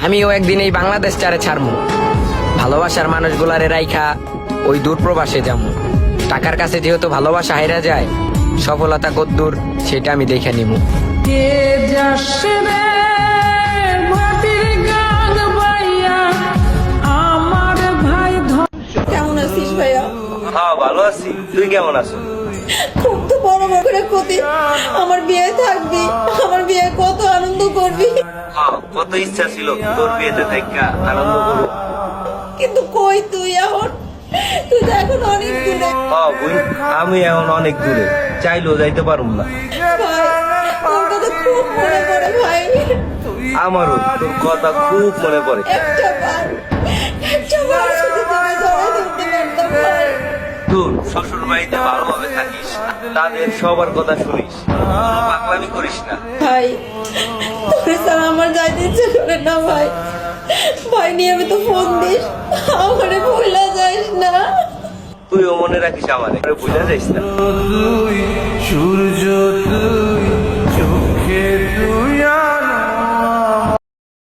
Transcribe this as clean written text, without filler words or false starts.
আমিও একদিন এই বাংলাদেশ চারে ছাড়মু, ভালোবাসার মানুষগুলারে রাইখা ওই দূর প্রবাসে যামু। টাকার কাছে যেহেতু ভালোবাসা হাইরা যায়, সফলতা কদ্দূর সেটা আমি দেখে নিমু। কেমন আছিস ভাইয়া? হ্যাঁ ভালো আছি, তুই কেমন আছো? খুব তো বড় করে ক্ষতি, আমার বিয়ে থাকবি, আমার বিয়ে কত আনন্দ করবি। হ্যাঁ, কত ইচ্ছা ছিল তোর বিয়েতে থাকা আনন্দ করবো। কিন্তু কই তুই এখন? তুই তো এখন অনেক দূরে। হ্যাঁ বুই, আমি এখন অনেক দূরে, চাইলেও যাইতে পারুম না। ভাই তোর কথা খুব মনে পড়ে ভাই। আমারও তোর কথা খুব মনে পড়ে। একটা বার শুধু তোকে জড়াই ধরতে পারতাম ভাই। তোর শ্বশুর বাড়িতে ভালোভাবে থাকিস, তাদের সবার কথা শুনিস, কোনো পাগলামি করিস না। ভাই তোরে ছাড়া আমার যাইতে ইচ্ছে করে না ভাই। ভাই নিয়মিত ফোন দিস, আমারে ভুলা যাইস না। তুইও মনে রাখিস আমারে, ভুলে যাইস না। সূর্য তুই